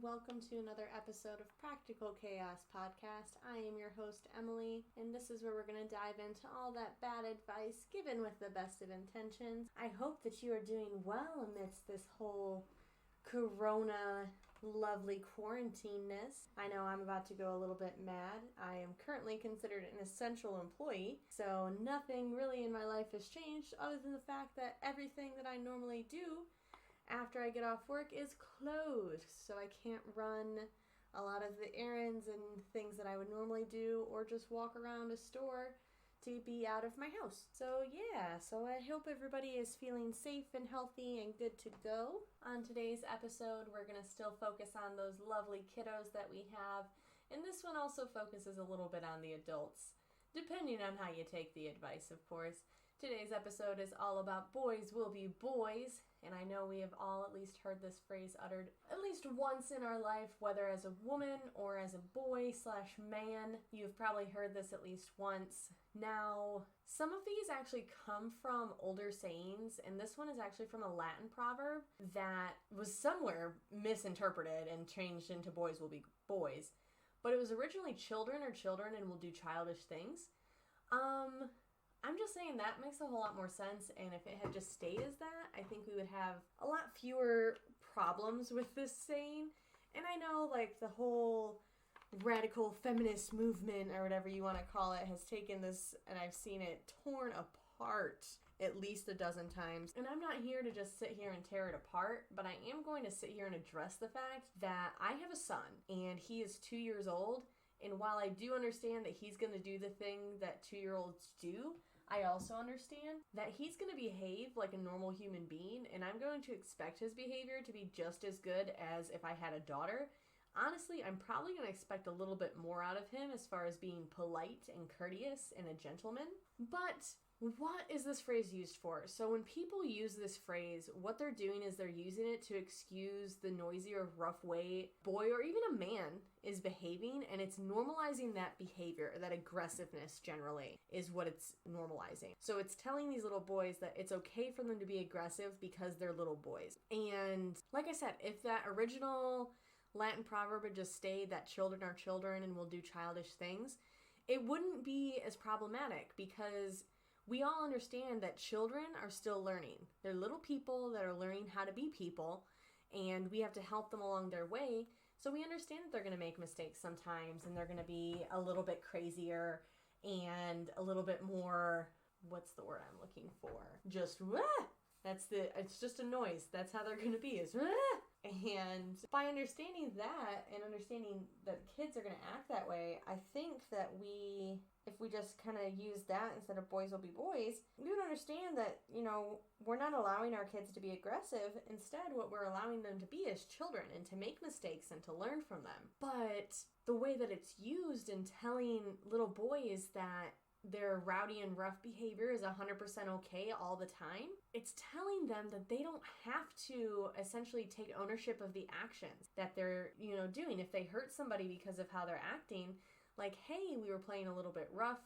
welcome to another episode of Practical Chaos Podcast. I am your host, Emily, and this is where we're going to dive into all that bad advice given with the best of intentions. I hope that you are doing well amidst this whole corona lovely quarantine-ness. I know I'm about to go a little bit mad. I am currently considered an essential employee, so nothing really in my life has changed other than the fact that everything that I normally do after I get off work is closed, so I can't run a lot of the errands and things that I would normally do or just walk around a store to be out of my house. So I hope everybody is feeling safe and healthy and good to go. On today's episode, we're going to still focus on those lovely kiddos that we have, and this one also focuses a little bit on the adults, depending on how you take the advice, of course. Today's episode is all about boys will be boys, and I know we have all at least heard this phrase uttered at least once in our life, whether as a woman or as a boy/man. You've probably heard this at least once. Now, some of these actually come from older sayings, and this one is actually from a Latin proverb that was somewhere misinterpreted and changed into boys will be boys. But it was originally children are children and will do childish things. I'm just saying that makes a whole lot more sense, and if it had just stayed as that, I think we would have a lot fewer problems with this saying. And I know, like, the whole radical feminist movement, or whatever you want to call it, has taken this, and I've seen it torn apart at least a dozen times. And I'm not here to just sit here and tear it apart, but I am going to sit here and address the fact that I have a son, and he is 2 years old, and while I do understand that he's going to do the thing that 2-year-olds do, I also understand that he's going to behave like a normal human being, and I'm going to expect his behavior to be just as good as if I had a daughter. Honestly, I'm probably going to expect a little bit more out of him as far as being polite and courteous and a gentleman. But what is this phrase used for? So when people use this phrase, what they're doing is they're using it to excuse the noisy or rough way a boy or even a man is behaving, and it's normalizing that behavior, that aggressiveness generally is what it's normalizing. So it's telling these little boys that it's okay for them to be aggressive because they're little boys. And like I said, if that original Latin proverb had just stayed that children are children and will do childish things, it wouldn't be as problematic because we all understand that children are still learning. They're little people that are learning how to be people, and we have to help them along their way. So we understand that they're going to make mistakes sometimes, and they're going to be a little bit crazier and a little bit more, what's the word I'm looking for? Just, wah! It's just a noise. That's how they're going to be, is wah! And by understanding that and understanding that kids are going to act that way, I think that if we just kind of use that instead of boys will be boys, we would understand that, we're not allowing our kids to be aggressive. Instead, what we're allowing them to be is children and to make mistakes and to learn from them. But the way that it's used in telling little boys that their rowdy and rough behavior is 100% okay all the time, it's telling them that they don't have to essentially take ownership of the actions that they're, doing. If they hurt somebody because of how they're acting, like, hey, we were playing a little bit rough,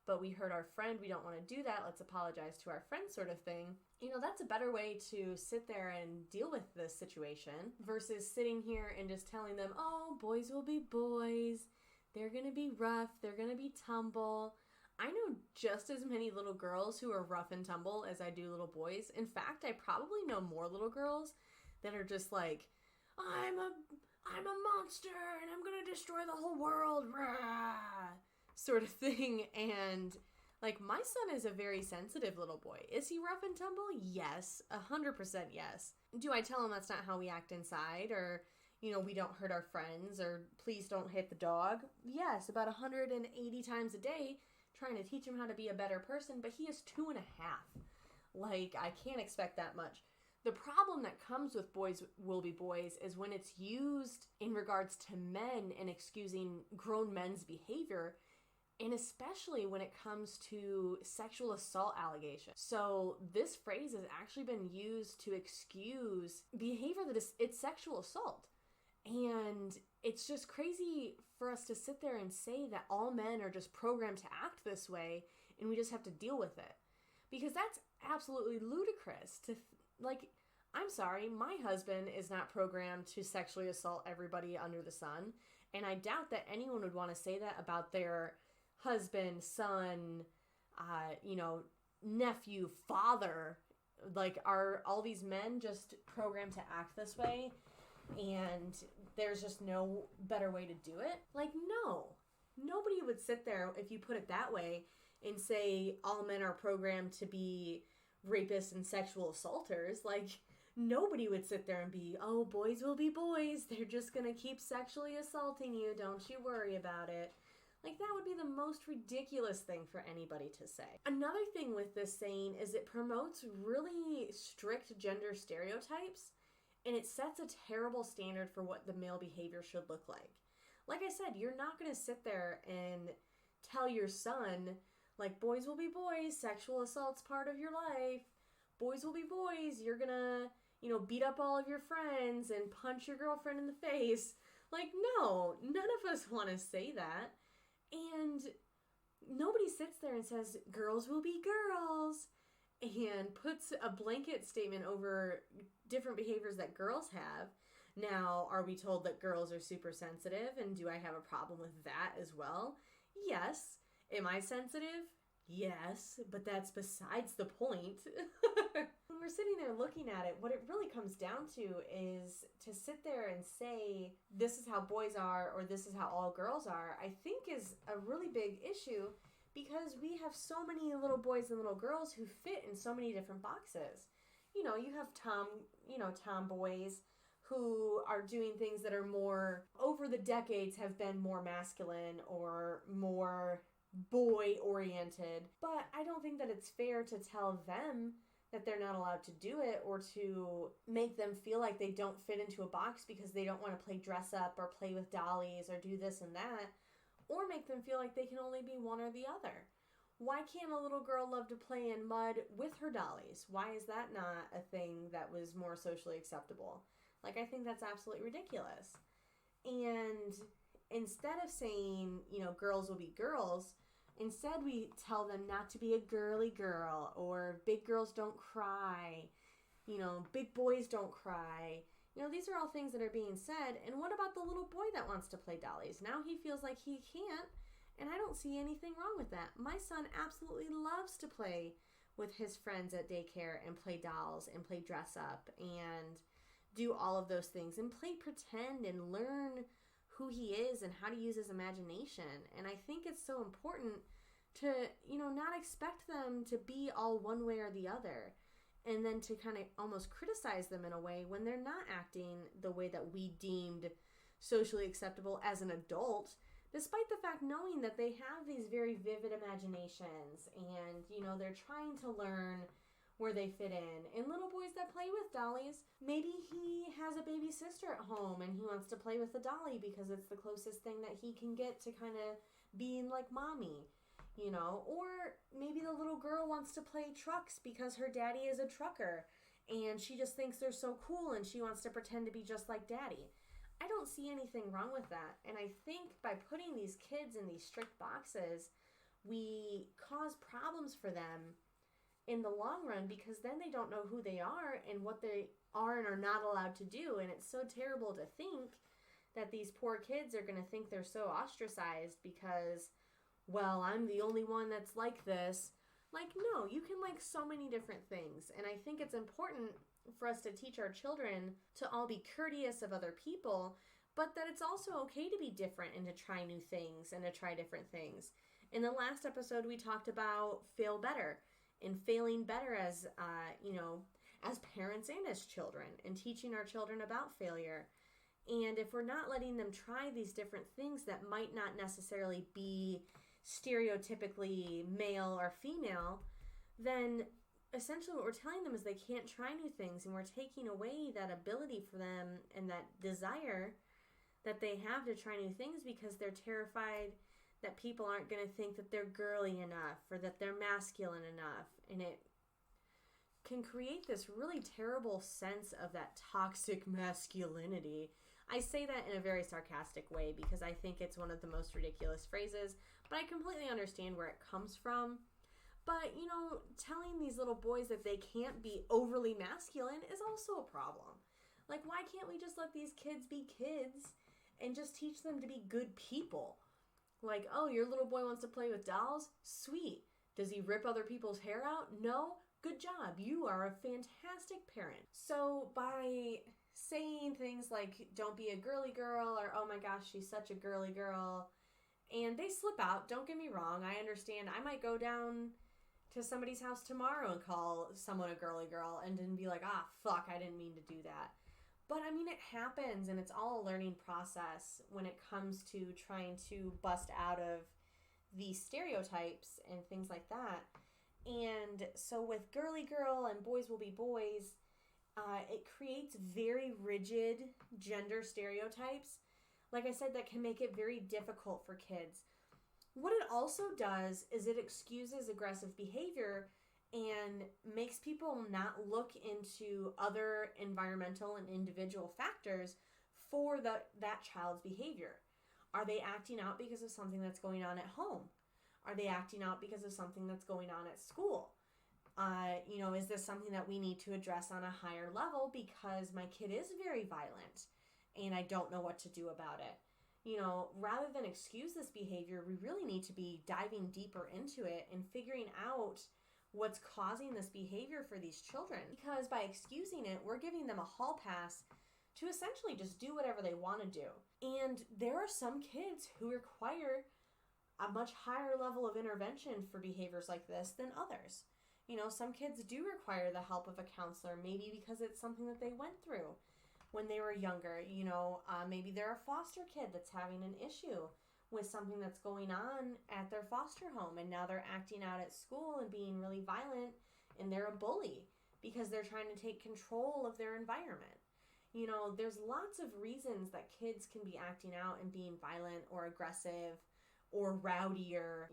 but we hurt our friend, we don't want to do that, let's apologize to our friend sort of thing. That's a better way to sit there and deal with this situation versus sitting here and just telling them, oh, boys will be boys, they're going to be rough, they're going to be tumble. I know just as many little girls who are rough and tumble as I do little boys. In fact, I probably know more little girls that are just like, I'm a monster and I'm going to destroy the whole world, rah, sort of thing. And like, my son is a very sensitive little boy. Is he rough and tumble? Yes, 100% yes. Do I tell him that's not how we act inside, or we don't hurt our friends, or please don't hit the dog? Yes, about 180 times a day, trying to teach him how to be a better person, but he is 2.5. Like, I can't expect that much. The problem that comes with boys will be boys is when it's used in regards to men and excusing grown men's behavior, and especially when it comes to sexual assault allegations. So this phrase has actually been used to excuse behavior that it's sexual assault. And it's just crazy for us to sit there and say that all men are just programmed to act this way and we just have to deal with it. Because that's absolutely ludicrous. I'm sorry, my husband is not programmed to sexually assault everybody under the sun. And I doubt that anyone would want to say that about their husband, son, nephew, father. Like, are all these men just programmed to act this way? And there's just no better way to do it? Like, no. Nobody would sit there, if you put it that way, and say all men are programmed to be rapists and sexual assaulters. Like, nobody would sit there and be, oh, boys will be boys. They're just going to keep sexually assaulting you. Don't you worry about it. Like, that would be the most ridiculous thing for anybody to say. Another thing with this saying is it promotes really strict gender stereotypes, and it sets a terrible standard for what the male behavior should look like. Like I said, you're not going to sit there and tell your son, like, boys will be boys, sexual assault's part of your life. Boys will be boys, you're going to, beat up all of your friends and punch your girlfriend in the face. Like, no, none of us want to say that. And nobody sits there and says, girls will be girls, and puts a blanket statement over different behaviors that girls have. Now, are we told that girls are super sensitive, and do I have a problem with that as well? Yes. Am I sensitive? Yes, but that's besides the point. When we're sitting there looking at it, what it really comes down to is to sit there and say, this is how boys are, or this is how all girls are, I think is a really big issue, because we have so many little boys and little girls who fit in so many different boxes. You have tomboys who are doing things that are more, over the decades, have been more masculine or more boy-oriented. But I don't think that it's fair to tell them that they're not allowed to do it, or to make them feel like they don't fit into a box because they don't want to play dress up or play with dollies or do this and that, or make them feel like they can only be one or the other. Why can't a little girl love to play in mud with her dollies? Why is that not a thing that was more socially acceptable? Like, I think that's absolutely ridiculous. And instead of saying, girls will be girls, instead we tell them not to be a girly girl, or big girls don't cry, big boys don't cry. These are all things that are being said. And what about the little boy that wants to play dollies? Now he feels like he can't, and I don't see anything wrong with that. My son absolutely loves to play with his friends at daycare and play dolls and play dress up and do all of those things and play pretend and learn who he is and how to use his imagination. And I think it's so important to, not expect them to be all one way or the other, and then to kind of almost criticize them in a way when they're not acting the way that we deemed socially acceptable as an adult, despite the fact knowing that they have these very vivid imaginations and, they're trying to learn where they fit in. And little boys that play with dollies, maybe he has a baby sister at home and he wants to play with the dolly because it's the closest thing that he can get to kind of being like mommy, or maybe the little girl wants to play trucks because her daddy is a trucker and she just thinks they're so cool and she wants to pretend to be just like daddy. I don't see anything wrong with that. And I think by putting these kids in these strict boxes, we cause problems for them in the long run, because then they don't know who they are and what they are and are not allowed to do. And it's so terrible to think that these poor kids are going to think they're so ostracized because, well, I'm the only one that's like this. Like, no, you can like so many different things. And I think it's important for us to teach our children to all be courteous of other people, but that it's also okay to be different and to try new things and to try different things. In the last episode, we talked about fail better and failing better as, as parents and as children, and teaching our children about failure. And if we're not letting them try these different things that might not necessarily be stereotypically male or female, then essentially what we're telling them is they can't try new things, and we're taking away that ability for them and that desire that they have to try new things because they're terrified that people aren't going to think that they're girly enough or that they're masculine enough. And it can create this really terrible sense of that toxic masculinity. I say that in a very sarcastic way because I think it's one of the most ridiculous phrases, but I completely understand where it comes from. But, telling these little boys that they can't be overly masculine is also a problem. Like, why can't we just let these kids be kids and just teach them to be good people? Like, oh, your little boy wants to play with dolls? Sweet. Does he rip other people's hair out? No? Good job. You are a fantastic parent. So by saying things like, don't be a girly girl, or, oh my gosh, she's such a girly girl, and they slip out, don't get me wrong, I understand. I might go down to somebody's house tomorrow and call someone a girly girl and then be like, fuck, I didn't mean to do that. But I mean, it happens, and it's all a learning process when it comes to trying to bust out of these stereotypes and things like that. And so with girly girl and boys will be boys, it creates very rigid gender stereotypes, like I said, that can make it very difficult for kids. What it also does is it excuses aggressive behavior and makes people not look into other environmental and individual factors for that child's behavior. Are they acting out because of something that's going on at home? Are they acting out because of something that's going on at school? Is this something that we need to address on a higher level because my kid is very violent and I don't know what to do about it? Rather than excuse this behavior, we really need to be diving deeper into it and figuring out what's causing this behavior for these children. Because by excusing it, we're giving them a hall pass to essentially just do whatever they want to do. And there are some kids who require a much higher level of intervention for behaviors like this than others. Some kids do require the help of a counselor, maybe because it's something that they went through when they were younger. Maybe they're a foster kid that's having an issue with something that's going on at their foster home, and now they're acting out at school and being really violent, and they're a bully because they're trying to take control of their environment. There's lots of reasons that kids can be acting out and being violent or aggressive or rowdier.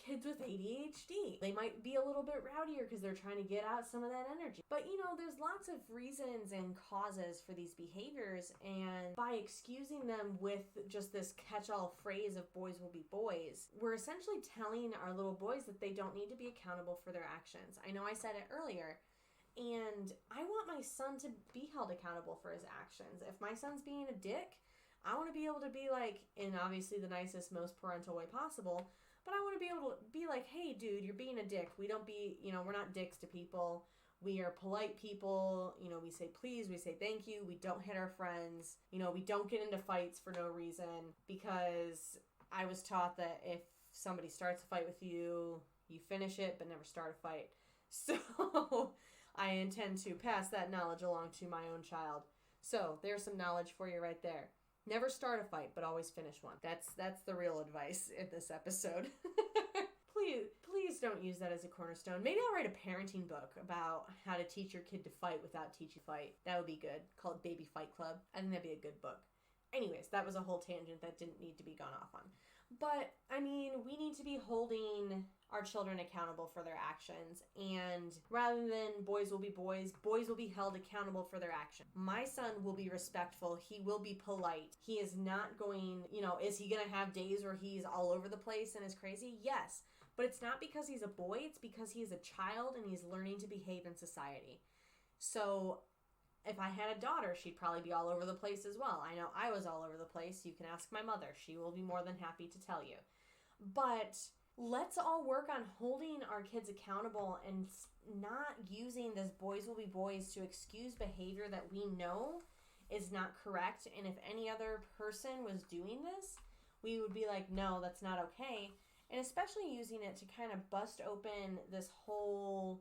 Kids with ADHD, they might be a little bit rowdier because they're trying to get out some of that energy. But there's lots of reasons and causes for these behaviors, and by excusing them with just this catch-all phrase of boys will be boys, we're essentially telling our little boys that they don't need to be accountable for their actions. I know I said it earlier, and I want my son to be held accountable for his actions. If my son's being a dick, I want to be able to be like, in obviously the nicest, most parental way possible, but I want to be able to be like, hey, dude, you're being a dick. We don't be, we're not dicks to people. We are polite people. We say please, we say thank you. We don't hit our friends. We don't get into fights for no reason, because I was taught that if somebody starts a fight with you, you finish it, but never start a fight. So I intend to pass that knowledge along to my own child. So there's some knowledge for you right there. Never start a fight, but always finish one. That's the real advice in this episode. Please don't use that as a cornerstone. Maybe I'll write a parenting book about how to teach your kid to fight without teaching fight. That would be good. Called Baby Fight Club. I think that'd be a good book. Anyways, that was a whole tangent that didn't need to be gone off on. But, we need to be holding our children accountable for their actions. And rather than boys will be boys will be held accountable for their actions. My son will be respectful. He will be polite. He is not going, is he going to have days where he's all over the place and is crazy? Yes. But it's not because he's a boy. It's because he's a child and he's learning to behave in society. So if I had a daughter, she'd probably be all over the place as well. I know I was all over the place. You can ask my mother. She will be more than happy to tell you. But let's all work on holding our kids accountable and not using this boys will be boys to excuse behavior that we know is not correct. And if any other person was doing this, we would be like, no, that's not okay. And especially using it to kind of bust open this whole...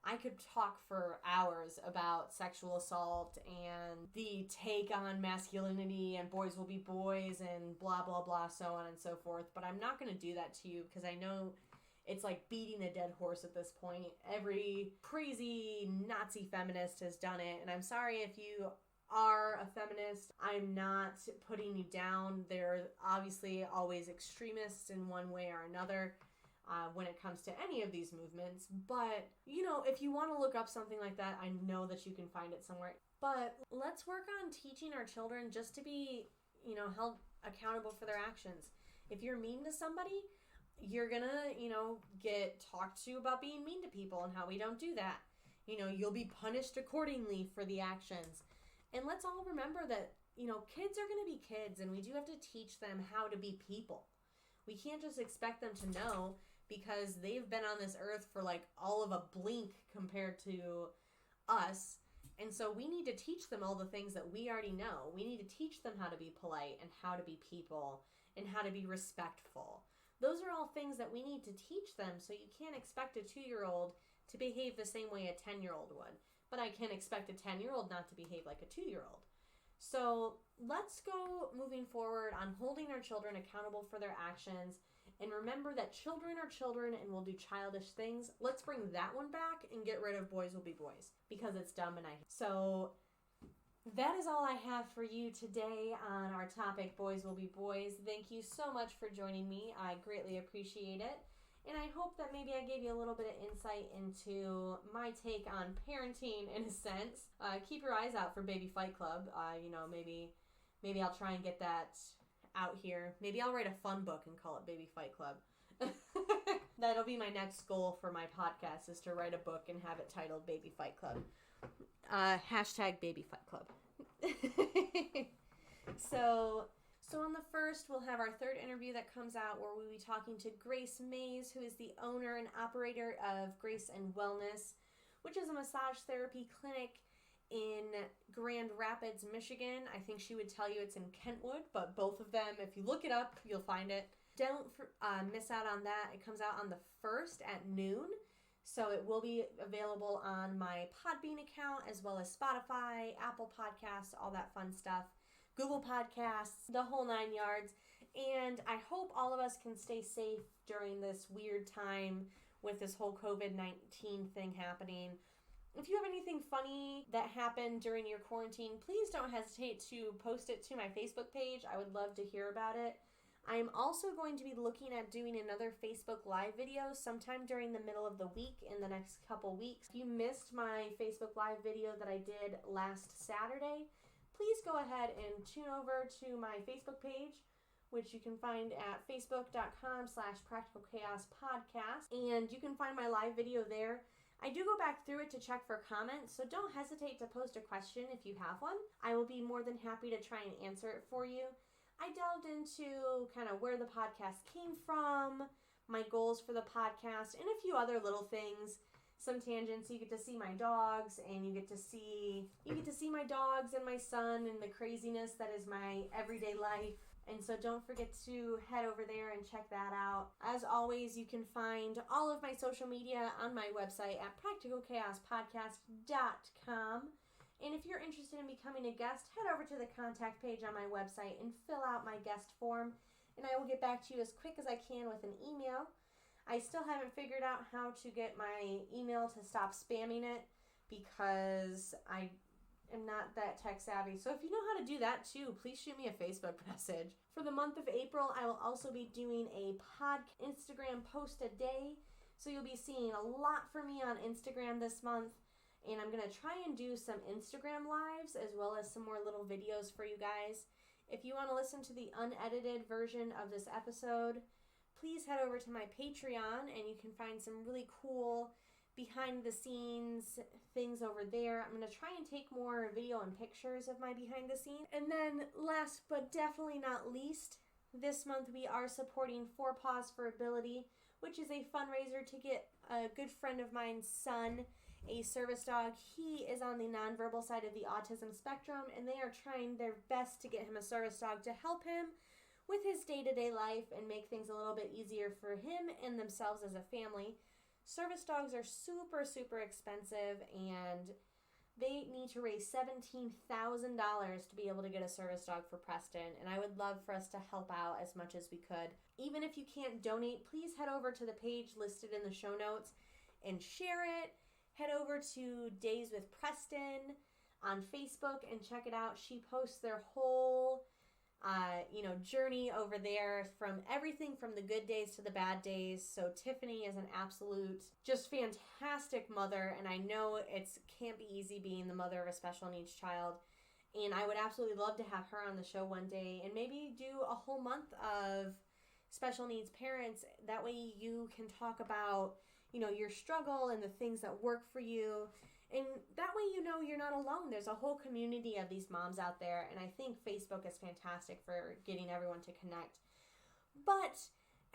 I could talk for hours about sexual assault and the take on masculinity and boys will be boys and blah, blah, blah, so on and so forth. But I'm not going to do that to you because I know it's like beating a dead horse at this point. Every crazy Nazi feminist has done it. And I'm sorry if you are a feminist. I'm not putting you down. There are obviously always extremists in one way or another. When it comes to any of these movements. But, if you want to look up something like that, I know that you can find it somewhere. But let's work on teaching our children just to be, held accountable for their actions. If you're mean to somebody, you're gonna, get talked to about being mean to people and how we don't do that. You'll be punished accordingly for the actions. And let's all remember that, kids are gonna be kids, and we do have to teach them how to be people. We can't just expect them to know, because they've been on this earth for like all of a blink compared to us. And so we need to teach them all the things that we already know. We need to teach them how to be polite and how to be people and how to be respectful. Those are all things that we need to teach them, so you can't expect a 2-year-old to behave the same way a 10-year-old would. But I can expect a 10-year-old not to behave like a 2-year-old. So let's go moving forward on holding our children accountable for their actions. And remember that children are children and will do childish things. Let's bring that one back and get rid of boys will be boys, because it's dumb and I hate. So that is all I have for you today on our topic, boys will be boys. Thank you so much for joining me. I greatly appreciate it. And I hope that maybe I gave you a little bit of insight into my take on parenting in a sense. Keep your eyes out for Baby Fight Club. Maybe I'll try and get that out here. Maybe I'll write a fun book and call it Baby Fight Club. That'll be my next goal for my podcast, is to write a book and have it titled Baby Fight Club. Hashtag Baby Fight Club. So on the 1st, we'll have our 3rd interview that comes out, where we'll be talking to Grace Mays, who is the owner and operator of Grace and Wellness, which is a massage therapy clinic in Grand Rapids, Michigan. I think she would tell you it's in Kentwood, but both of them, if you look it up, you'll find it. Don't miss out on that. It comes out on the 1st at noon. So it will be available on my Podbean account, as well as Spotify, Apple Podcasts, all that fun stuff, Google Podcasts, the whole 9 yards. And I hope all of us can stay safe during this weird time with this whole COVID-19 thing happening. If you have anything funny that happened during your quarantine, please don't hesitate to post it to my Facebook page. I would love to hear about it. I am also going to be looking at doing another Facebook Live video sometime during the middle of the week in the next couple weeks. If you missed my Facebook Live video that I did last Saturday, please go ahead and tune over to my Facebook page, which you can find at facebook.com/practicalchaospodcast. And you can find my live video there. I do go back through it to check for comments, so don't hesitate to post a question if you have one. I will be more than happy to try and answer it for you. I delved into kind of where the podcast came from, my goals for the podcast, and a few other little things. Some tangents. You get to see my dogs, and you get to see my dogs and my son and the craziness that is my everyday life. And so don't forget to head over there and check that out. As always, you can find all of my social media on my website at practicalchaospodcast.com. And if you're interested in becoming a guest, head over to the contact page on my website and fill out my guest form, and I will get back to you as quick as I can with an email. I still haven't figured out how to get my email to stop spamming it, because I am not that tech savvy. So if you know how to do that too, please shoot me a Facebook message. For the month of April, I will also be doing a Instagram post a day. So you'll be seeing a lot from me on Instagram this month. And I'm going to try and do some Instagram lives, as well as some more little videos for you guys. If you want to listen to the unedited version of this episode, please head over to my Patreon, and you can find some really cool behind-the-scenes things over there. I'm going to try and take more video and pictures of my behind-the-scenes. And then last but definitely not least, this month we are supporting Paws for Ability, which is a fundraiser to get a good friend of mine's son a service dog. He is on the nonverbal side of the autism spectrum, and they are trying their best to get him a service dog to help him with his day-to-day life and make things a little bit easier for him and themselves as a family. Service dogs are super, super expensive, and they need to raise $17,000 to be able to get a service dog for Preston, and I would love for us to help out as much as we could. Even if you can't donate, please head over to the page listed in the show notes and share it. Head over to Days with Preston on Facebook and check it out. She posts their whole, journey over there, from everything from the good days to the bad days. So Tiffany is an absolute, just fantastic mother, and I know it can't be easy being the mother of a special needs child. And I would absolutely love to have her on the show one day, and maybe do a whole month of special needs parents. That way you can talk about, your struggle and the things that work for you. And that way you're not alone. There's a whole community of these moms out there, and I think Facebook is fantastic for getting everyone to connect. But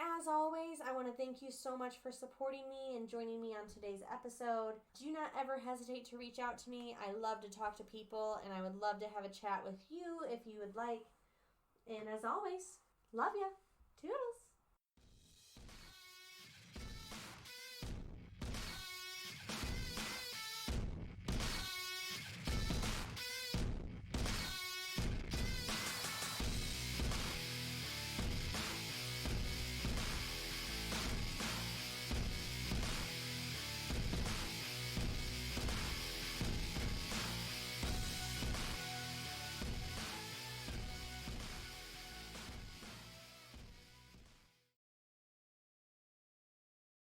as always, I want to thank you so much for supporting me and joining me on today's episode. Do not ever hesitate to reach out to me. I love to talk to people, and I would love to have a chat with you if you would like. And as always, love ya. Toodles.